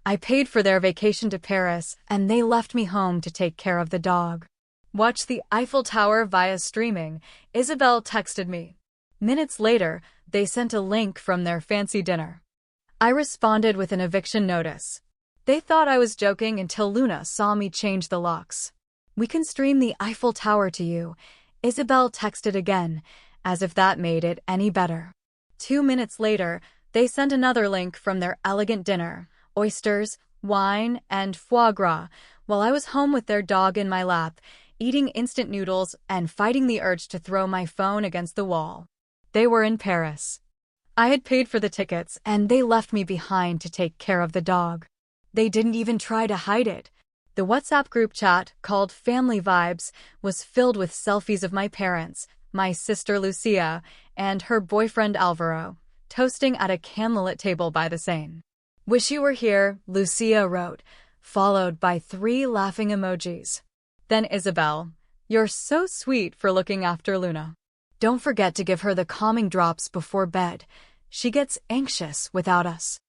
I paid for their vacation to Paris, and they left me home to take care of the dog. Watch the Eiffel Tower via streaming, Isabel texted me. Minutes later, they sent a link from their fancy dinner. I responded with an eviction notice. They thought I was joking until Luna saw me change the locks. We can stream the Eiffel Tower to you, Isabel texted again, as if that made it any better. 2 minutes later, they sent another link from their elegant dinner, oysters, wine, and foie gras, while I was home with their dog in my lap, eating instant noodles and fighting the urge to throw my phone against the wall. They were in Paris. I had paid for the tickets, and they left me behind to take care of the dog. They didn't even try to hide it. The WhatsApp group chat, called Family Vibes, was filled with selfies of my parents, my sister Lucia, and her boyfriend Alvaro, toasting at a candlelit table by the Seine. "Wish you were here," Lucia wrote, followed by 3 laughing emojis. Then Isabel, "You're so sweet for looking after Luna. Don't forget to give her the calming drops before bed. She gets anxious without us."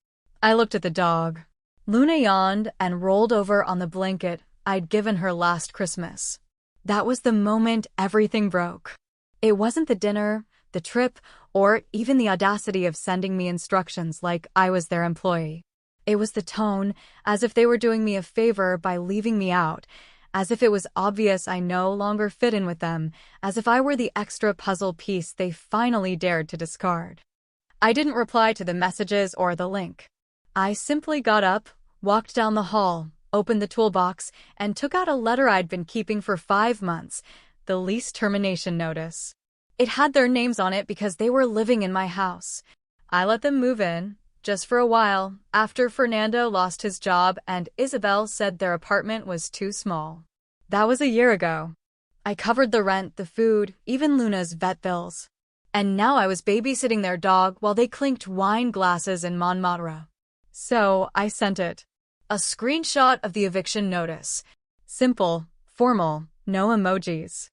I looked at the dog. Luna yawned and rolled over on the blanket I'd given her last Christmas. That was the moment everything broke. It wasn't the dinner, the trip, or even the audacity of sending me instructions like I was their employee. It was the tone, as if they were doing me a favor by leaving me out, as if it was obvious I no longer fit in with them, as if I were the extra puzzle piece they finally dared to discard. I didn't reply to the messages or the link. I simply got up, walked down the hall, opened the toolbox, and took out a letter I'd been keeping for 5 months, the lease termination notice. It had their names on it because they were living in my house. I let them move in, just for a while, after Fernando lost his job and Isabel said their apartment was too small. That was a year ago. I covered the rent, the food, even Luna's vet bills. And now I was babysitting their dog while they clinked wine glasses in Montmartre. So I sent it. A screenshot of the eviction notice. Simple, formal, no emojis.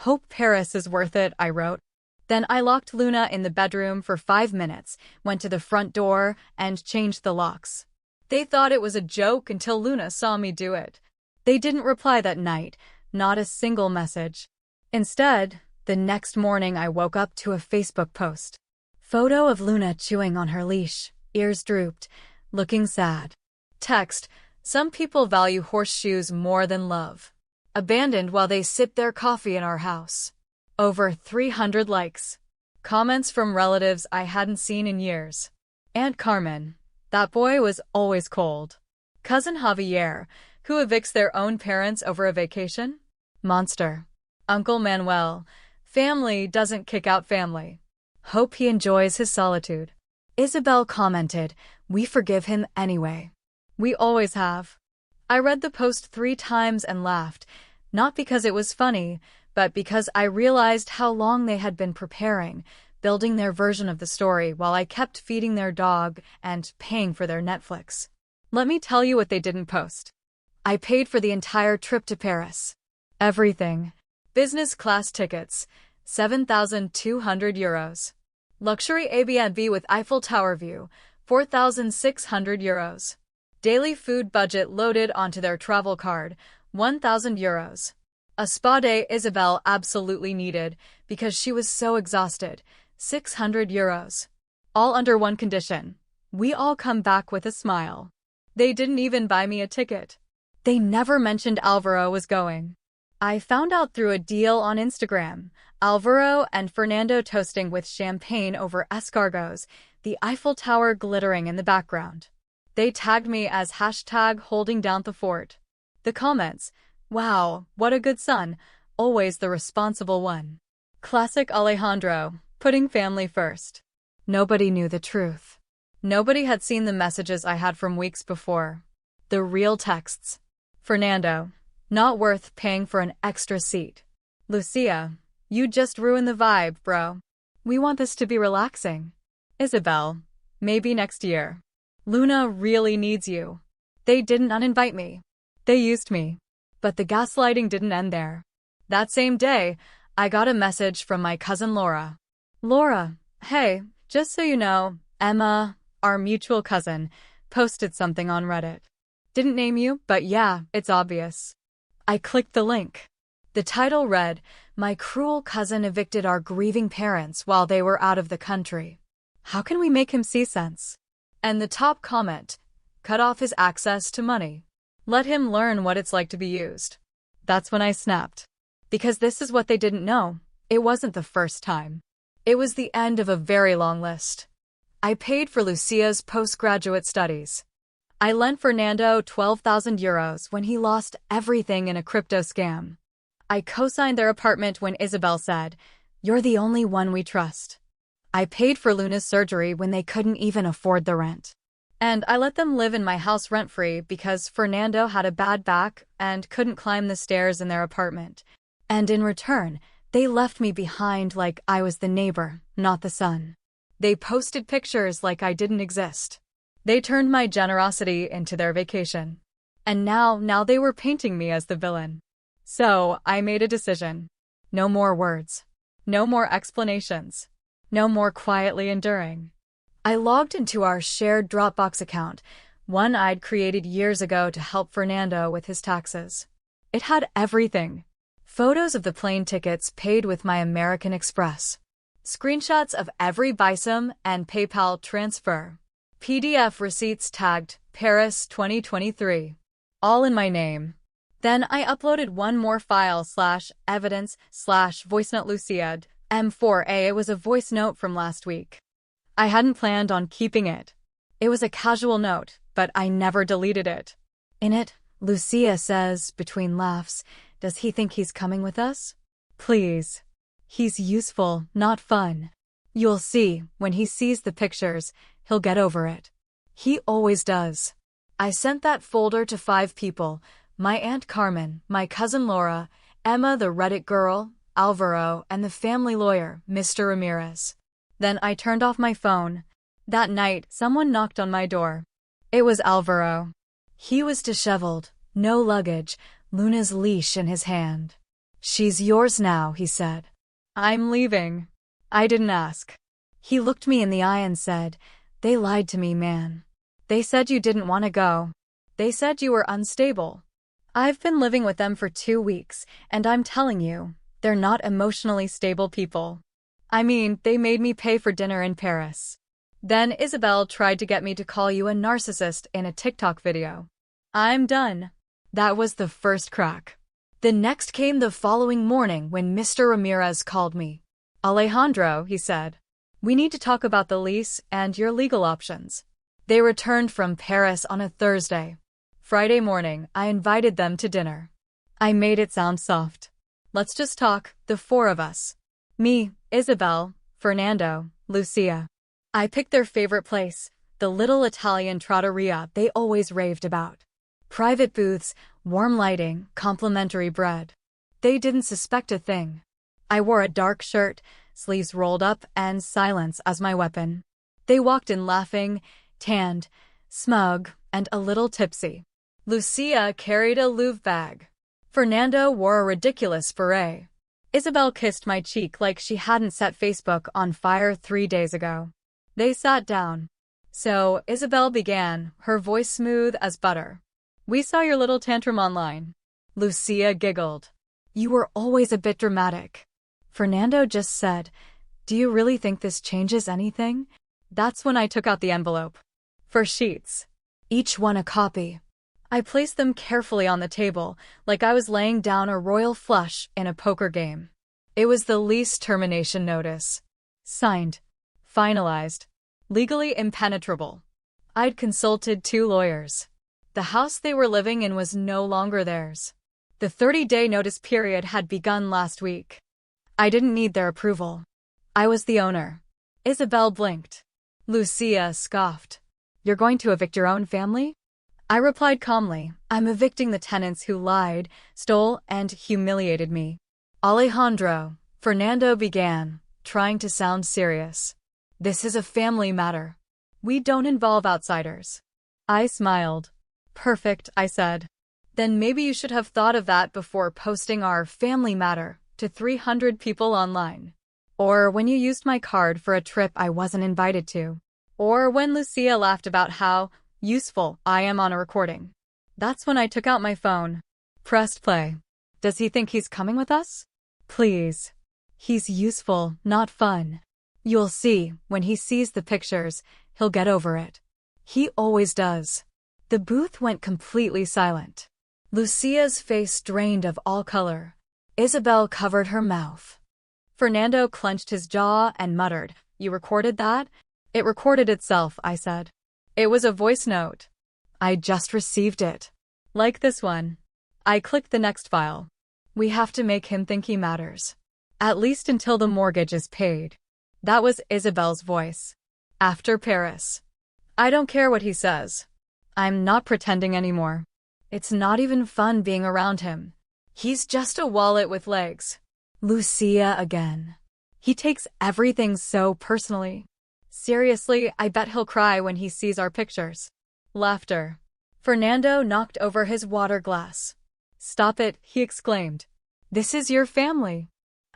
"Hope Paris is worth it," I wrote. Then I locked Luna in the bedroom for 5 minutes, went to the front door, and changed the locks. They thought it was a joke until Luna saw me do it. They didn't reply that night, not a single message. Instead, the next morning I woke up to a Facebook post. Photo of Luna chewing on her leash, ears drooped, looking sad. Text, "Some people value horseshoes more than love. Abandoned while they sip their coffee in our house." Over 300 likes. Comments from relatives I hadn't seen in years. Aunt Carmen, "That boy was always cold." Cousin Javier, "Who evicts their own parents over a vacation? Monster." Uncle Manuel, "Family doesn't kick out family. Hope he enjoys his solitude." Isabel commented, "We forgive him anyway." We always have. I read the post 3 times and laughed, not because it was funny, but because I realized how long they had been preparing, building their version of the story while I kept feeding their dog and paying for their Netflix. Let me tell you what they didn't post. I paid for the entire trip to Paris. Everything. Business class tickets, €7,200. Luxury Airbnb with Eiffel Tower view, €4,600. Daily food budget loaded onto their travel card, €1,000. A spa day Isabel absolutely needed because she was so exhausted, €600. All under one condition. We all come back with a smile. They didn't even buy me a ticket. They never mentioned Alvaro was going. I found out through a deal on Instagram. Alvaro and Fernando toasting with champagne over escargots, the Eiffel Tower glittering in the background. They tagged me as #holding down the fort. The comments, "Wow, what a good son, always the responsible one." Classic Alejandro, putting family first. Nobody knew the truth. Nobody had seen the messages I had from weeks before. The real texts. Fernando, "Not worth paying for an extra seat." Lucia, "You just ruined the vibe, bro. We want this to be relaxing." Isabel, "Maybe next year. Luna really needs you." They didn't uninvite me. They used me. But the gaslighting didn't end there. That same day, I got a message from my cousin Laura. "Laura, hey, just so you know, Emma, our mutual cousin, Posted something on Reddit. Didn't name you, but yeah, it's obvious. I clicked the link. The title read, "My cruel cousin evicted our grieving parents while they were out of the country. How can we make him see sense?" And the top comment, "Cut off his access to money. Let him learn what it's like to be used." That's when I snapped. Because this is what they didn't know. It wasn't the first time. It was the end of a very long list. I paid for Lucia's postgraduate studies. I lent Fernando 12,000 euros when he lost everything in a crypto scam. I co-signed their apartment when Isabel said, "You're the only one we trust." I paid for Luna's surgery when they couldn't even afford the rent. And I let them live in my house rent-free because Fernando had a bad back and couldn't climb the stairs in their apartment. And in return, they left me behind like I was the neighbor, not the son. They posted pictures like I didn't exist. They turned my generosity into their vacation. And now they were painting me as the villain. So, I made a decision. No more words. No more explanations. No more quietly enduring. I logged into our shared Dropbox account, one I'd created years ago to help Fernando with his taxes. It had everything. Photos of the plane tickets paid with my American Express. Screenshots of every Visum and PayPal transfer. PDF receipts tagged Paris 2023. All in my name. Then I uploaded one more file /evidence/voicenote Lucia M4A. It was a voice note from last week. I hadn't planned on keeping it. It was a casual note, but I never deleted it. In it, Lucia says, between laughs, "Does he think he's coming with us? Please. He's useful, not fun. You'll see, when he sees the pictures, he'll get over it. He always does." I sent that folder to 5 people: my Aunt Carmen, my cousin Laura, Emma the Reddit girl, Alvaro, and the family lawyer, Mr. Ramirez. Then I turned off my phone. That night, someone knocked on my door. It was Alvaro. He was disheveled, no luggage, Luna's leash in his hand. "She's yours now," he said. "I'm leaving." I didn't ask. He looked me in the eye and said, "They lied to me, man. They said you didn't want to go. They said you were unstable. I've been living with them for 2 weeks, and I'm telling you, they're not emotionally stable people. I mean, they made me pay for dinner in Paris. Then Isabel tried to get me to call you a narcissist in a TikTok video. I'm done." That was the first crack. The next came the following morning when Mr. Ramirez called me. "Alejandro," he said, "we need to talk about the lease and your legal options." They returned from Paris on a Thursday. Friday morning, I invited them to dinner. I made it sound soft. Let's just talk, the 4 of us. Me, Isabel, Fernando, Lucia. I picked their favorite place, the little Italian trattoria they always raved about. Private booths, warm lighting, complimentary bread. They didn't suspect a thing. I wore a dark shirt, sleeves rolled up, and silence as my weapon. They walked in laughing, tanned, smug, and a little tipsy. Lucia carried a Louvre bag. Fernando wore a ridiculous beret. Isabel kissed my cheek like she hadn't set Facebook on fire 3 days ago. They sat down. So, Isabel began, her voice smooth as butter. "We saw your little tantrum online." Lucia giggled. "You were always a bit dramatic." Fernando just said, "Do you really think this changes anything?" That's when I took out the envelope. 4 sheets. Each one a copy. I placed them carefully on the table, like I was laying down a royal flush in a poker game. It was the lease termination notice. Signed. Finalized. Legally impenetrable. I'd consulted 2 lawyers. The house they were living in was no longer theirs. The 30-day notice period had begun last week. I didn't need their approval. I was the owner. Isabel blinked. Lucia scoffed. "You're going to evict your own family?" I replied calmly, "I'm evicting the tenants who lied, stole, and humiliated me." "Alejandro," Fernando began, trying to sound serious. "This is a family matter. We don't involve outsiders." I smiled. "Perfect," I said. "Then maybe you should have thought of that before posting our family matter to 300 people online. Or when you used my card for a trip I wasn't invited to. Or when Lucia laughed about how Useful, I am on a recording. That's when I took out my phone. Pressed play. Does he think he's coming with us? Please. He's useful, not fun. You'll see, when he sees the pictures, he'll get over it. He always does. The booth went completely silent. Lucia's face drained of all color. Isabel covered her mouth. Fernando clenched his jaw and muttered, "You recorded that?" "It recorded itself," I said. "It was a voice note. I just received it. Like this one." I clicked the next file. "We have to make him think he matters. At least until the mortgage is paid." That was Isabel's voice. After Paris. I don't care what he says. I'm not pretending anymore. It's not even fun being around him. He's just a wallet with legs. Lucia again. He takes everything so personally. Seriously, I bet he'll cry when he sees our pictures. Laughter. Fernando knocked over his water glass. "Stop it," he exclaimed. "This is your family."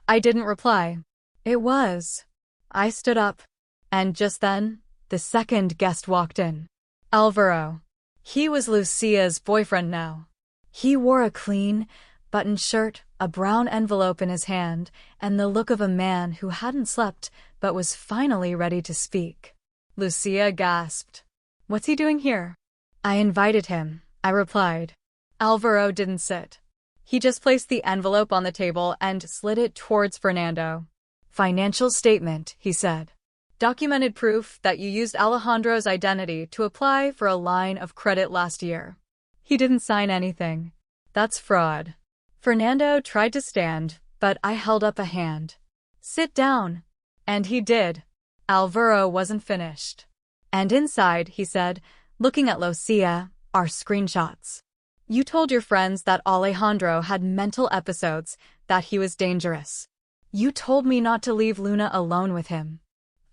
I didn't reply. It was. I stood up. And just then, the second guest walked in. Alvaro. He was Lucia's boyfriend now. He wore a clean, buttoned shirt, a brown envelope in his hand, and the look of a man who hadn't slept but was finally ready to speak. Lucia gasped. "What's he doing here?" "I invited him," I replied. Alvaro didn't sit. He just placed the envelope on the table and slid it towards Fernando. "Financial statement," he said. "Documented proof that you used Alejandro's identity to apply for a line of credit last year." He didn't sign anything. That's fraud. Fernando tried to stand, but I held up a hand. "Sit down." And he did. Alvaro wasn't finished. "And inside," he said, looking at Lucia, "are screenshots. You told your friends that Alejandro had mental episodes, that he was dangerous. You told me not to leave Luna alone with him.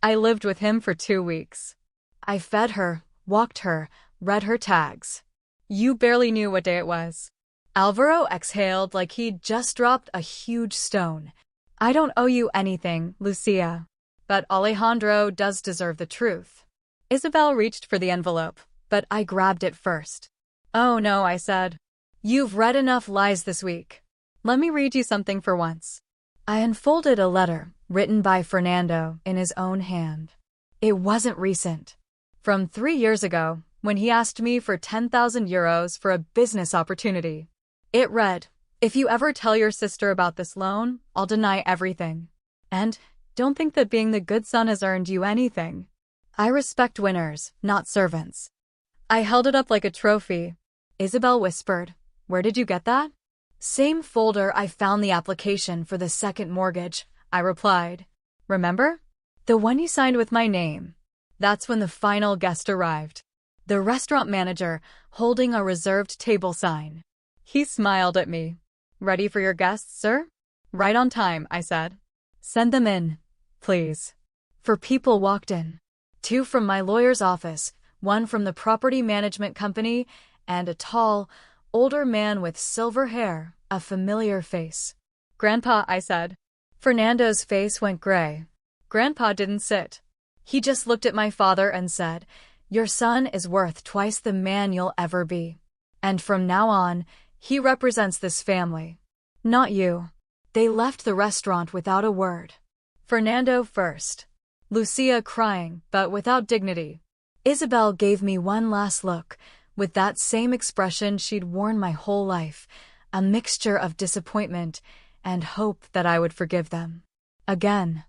I lived with him for 2 weeks. I fed her, walked her, read her tags. You barely knew what day it was." Alvaro exhaled like he'd just dropped a huge stone. "I don't owe you anything, Lucia. But Alejandro does deserve the truth." Isabel reached for the envelope, but I grabbed it first. "Oh no," I said. "You've read enough lies this week. Let me read you something for once." I unfolded a letter, written by Fernando, in his own hand. It wasn't recent. From 3 years ago, when he asked me for 10,000 euros for a business opportunity. It read, "If you ever tell your sister about this loan, I'll deny everything. And don't think that being the good son has earned you anything. I respect winners, not servants." I held it up like a trophy. Isabel whispered, "Where did you get that?" "Same folder I found the application for the second mortgage," I replied. "Remember? The one you signed with my name." That's when the final guest arrived. The restaurant manager, holding a reserved table sign. He smiled at me. "Ready for your guests, sir?" "Right on time," I said. "Send them in, please." 4 people walked in. 2 from my lawyer's office, 1 from the property management company, and a tall, older man with silver hair, a familiar face. "Grandpa," I said. Fernando's face went gray. Grandpa didn't sit. He just looked at my father and said, "Your son is worth twice the man you'll ever be. And from now on, he represents this family. Not you." They left the restaurant without a word. Fernando first. Lucia crying, but without dignity. Isabel gave me one last look, with that same expression she'd worn my whole life, a mixture of disappointment and hope that I would forgive them. Again.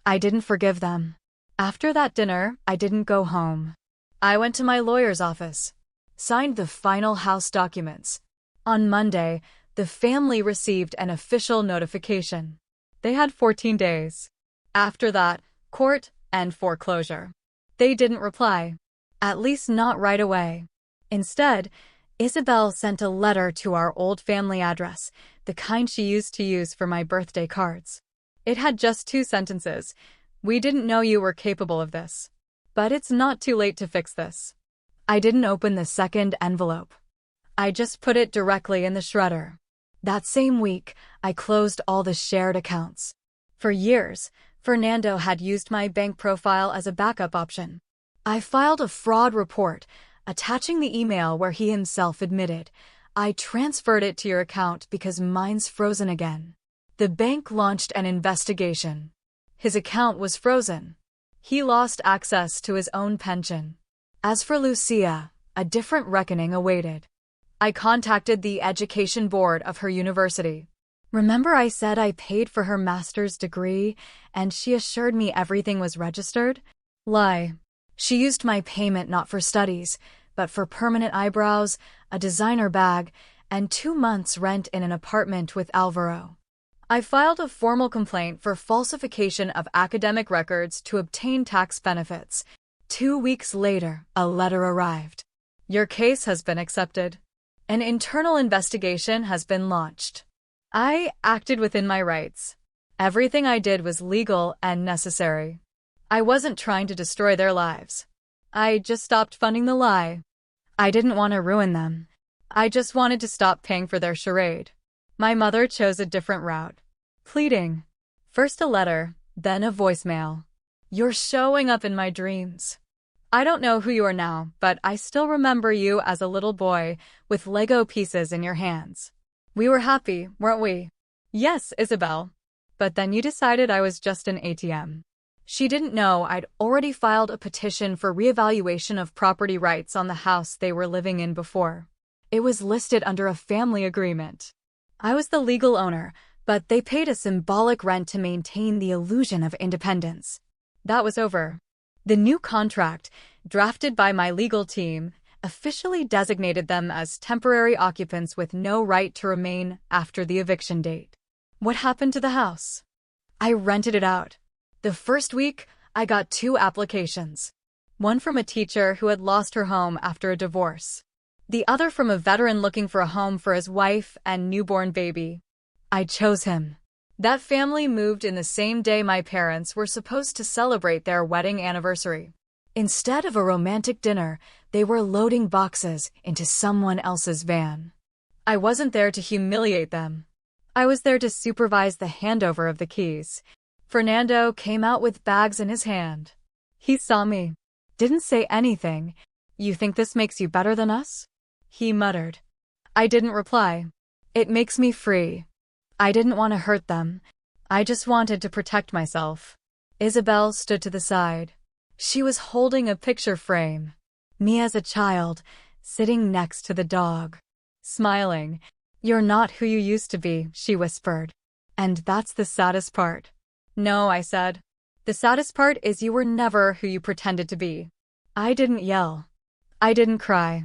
I didn't forgive them. After that dinner, I didn't go home. I went to my lawyer's office, signed the final house documents. On Monday, the family received an official notification. They had 14 days. After that, court and foreclosure. They didn't reply. At least not right away. Instead, Isabel sent a letter to our old family address, the kind she used to use for my birthday cards. It had just 2 sentences. "We didn't know you were capable of this. But it's not too late to fix this." I didn't open the second envelope. I just put it directly in the shredder. That same week, I closed all the shared accounts. For years, Fernando had used my bank profile as a backup option. I filed a fraud report, attaching the email where he himself admitted, "I transferred it to your account because mine's frozen again." The bank launched an investigation. His account was frozen. He lost access to his own pension. As for Lucia, a different reckoning awaited. I contacted the education board of her university. "Remember I said I paid for her master's degree and she assured me everything was registered?" Lie. She used my payment not for studies, but for permanent eyebrows, a designer bag, and 2 months' rent in an apartment with Alvaro. I filed a formal complaint for falsification of academic records to obtain tax benefits. 2 weeks later, a letter arrived. "Your case has been accepted. An internal investigation has been launched." I acted within my rights. Everything I did was legal and necessary. I wasn't trying to destroy their lives. I just stopped funding the lie. I didn't want to ruin them. I just wanted to stop paying for their charade. My mother chose a different route. Pleading. First a letter, then a voicemail. "You're showing up in my dreams. I don't know who you are now, but I still remember you as a little boy with Lego pieces in your hands. We were happy, weren't we?" "Yes, Isabel. But then you decided I was just an ATM." She didn't know I'd already filed a petition for reevaluation of property rights on the house they were living in before. It was listed under a family agreement. I was the legal owner, but they paid a symbolic rent to maintain the illusion of independence. That was over. The new contract, drafted by my legal team, officially designated them as temporary occupants with no right to remain after the eviction date. What happened to the house? I rented it out. The first week, I got 2 applications. One from a teacher who had lost her home after a divorce. The other from a veteran looking for a home for his wife and newborn baby. I chose him. That family moved in the same day my parents were supposed to celebrate their wedding anniversary. Instead of a romantic dinner, they were loading boxes into someone else's van. I wasn't there to humiliate them. I was there to supervise the handover of the keys. Fernando came out with bags in his hand. He saw me. Didn't say anything. "You think this makes you better than us?" he muttered. I didn't reply. "It makes me free." I didn't want to hurt them. I just wanted to protect myself. Isabel stood to the side. She was holding a picture frame. Me as a child, sitting next to the dog. Smiling. "You're not who you used to be," she whispered. "And that's the saddest part." "No," I said. "The saddest part is you were never who you pretended to be." I didn't yell. I didn't cry.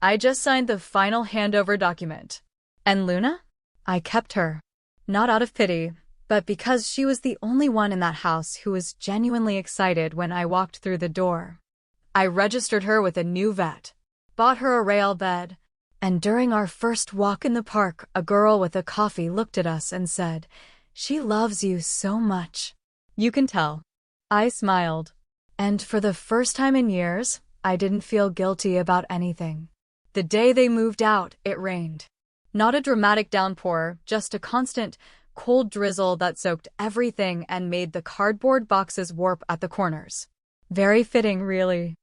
I just signed the final handover document. And Luna? I kept her. Not out of pity, but because she was the only one in that house who was genuinely excited when I walked through the door. I registered her with a new vet, bought her a rail bed, and during our first walk in the park, a girl with a coffee looked at us and said, "She loves you so much." You can tell. I smiled. And for the first time in years, I didn't feel guilty about anything. The day they moved out, it rained. Not a dramatic downpour, just a constant, cold drizzle that soaked everything and made the cardboard boxes warp at the corners. Very fitting, really.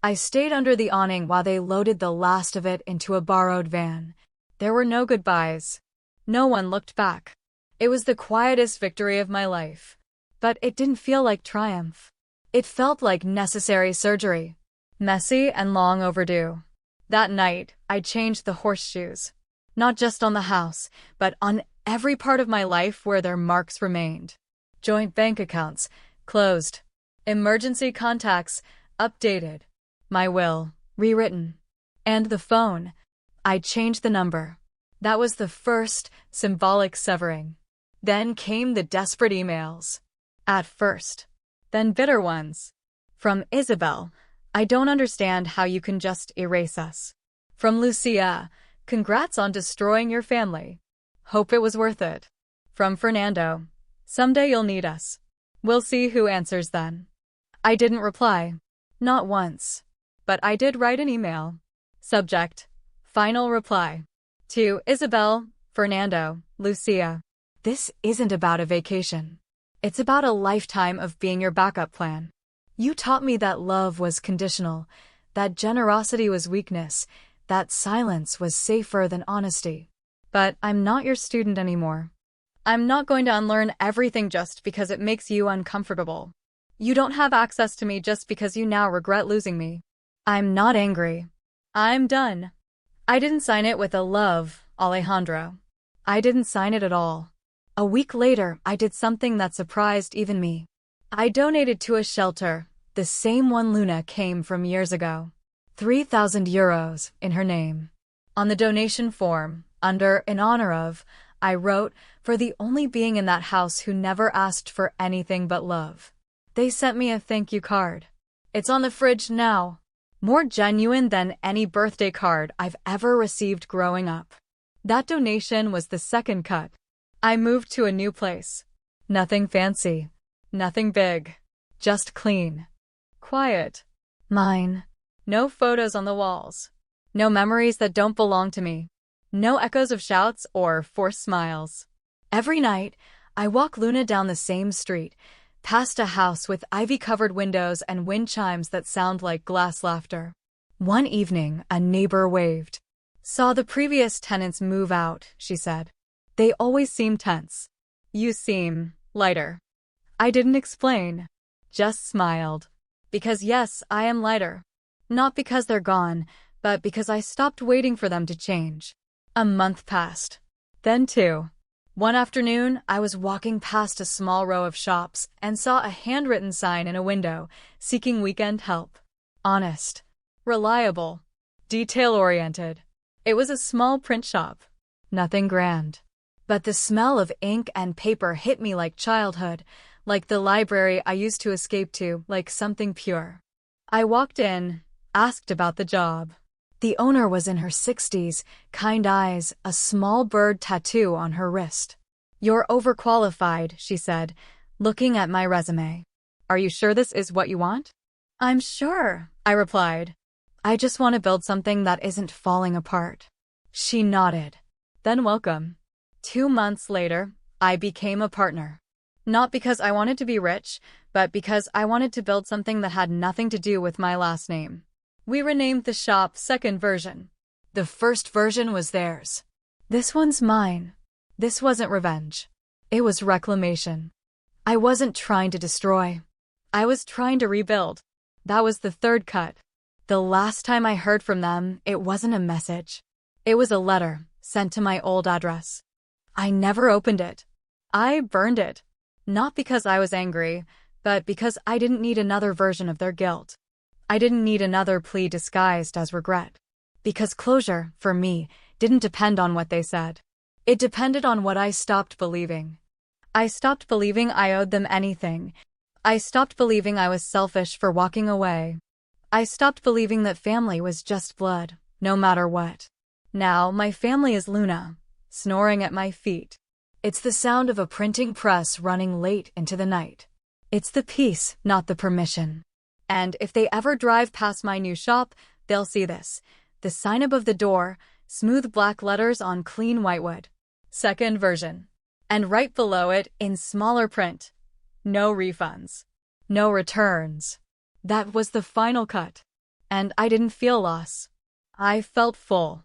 I stayed under the awning while they loaded the last of it into a borrowed van. There were no goodbyes. No one looked back. It was the quietest victory of my life. But it didn't feel like triumph. It felt like necessary surgery. Messy and long overdue. That night, I changed the horseshoes. Not just on the house, but on every part of my life where their marks remained. Joint bank accounts, closed. Emergency contacts, updated. My will, rewritten. And the phone. I changed the number. That was the first, symbolic severing. Then came the desperate emails. At first. Then bitter ones. From Isabel, "I don't understand how you can just erase us." From Lucia, "Congrats on destroying your family. Hope it was worth it." From Fernando, "Someday you'll need us. We'll see who answers then." I didn't reply. Not once. But I did write an email. Subject: Final reply. To Isabel, Fernando, Lucia. This isn't about a vacation. It's about a lifetime of being your backup plan. You taught me that love was conditional, that generosity was weakness, that silence was safer than honesty. But I'm not your student anymore. I'm not going to unlearn everything just because it makes you uncomfortable. You don't have access to me just because you now regret losing me. I'm not angry. I'm done. I didn't sign it with a love, Alejandro. I didn't sign it at all. A week later, I did something that surprised even me. I donated to a shelter, the same one Luna came from years ago. 3,000 euros in her name. On the donation form, under "in honor of," I wrote, "for the only being in that house who never asked for anything but love." They sent me a thank you card. It's on the fridge now. More genuine than any birthday card I've ever received growing up. That donation was the second cut. I moved to a new place. Nothing fancy. Nothing big. Just clean. Quiet. Mine. No photos on the walls. No memories that don't belong to me. No echoes of shouts or forced smiles. Every night, I walk Luna down the same street, past a house with ivy-covered windows and wind chimes that sound like glass laughter. One evening, a neighbor waved. "Saw the previous tenants move out," she said. "They always seem tense. You seem lighter." I didn't explain. Just smiled. Because yes, I am lighter. Not because they're gone, but because I stopped waiting for them to change. A month passed. Then two. One afternoon, I was walking past a small row of shops and saw a handwritten sign in a window, seeking weekend help. Honest. Reliable. Detail-oriented. It was a small print shop. Nothing grand. But the smell of ink and paper hit me like childhood, like the library I used to escape to, like something pure. I walked in, asked about the job. The owner was in her 60s, kind eyes, a small bird tattoo on her wrist. "You're overqualified," she said, looking at my resume. "Are you sure this is what you want?" "I'm sure," I replied. "I just want to build something that isn't falling apart." She nodded. "Then welcome." 2 months later, I became a partner. Not because I wanted to be rich, but because I wanted to build something that had nothing to do with my last name. We renamed the shop Second Version. The first version was theirs. This one's mine. This wasn't revenge. It was reclamation. I wasn't trying to destroy. I was trying to rebuild. That was the third cut. The last time I heard from them, it wasn't a message. It was a letter sent to my old address. I never opened it. I burned it. Not because I was angry, but because I didn't need another version of their guilt. I didn't need another plea disguised as regret. Because closure, for me, didn't depend on what they said. It depended on what I stopped believing. I stopped believing I owed them anything. I stopped believing I was selfish for walking away. I stopped believing that family was just blood, no matter what. Now, my family is Luna, snoring at my feet. It's the sound of a printing press running late into the night. It's the peace, not the permission. And if they ever drive past my new shop, they'll see this. The sign above the door, smooth black letters on clean whitewood. Second Version. And right below it, in smaller print, no refunds. No returns. That was the final cut. And I didn't feel loss. I felt full.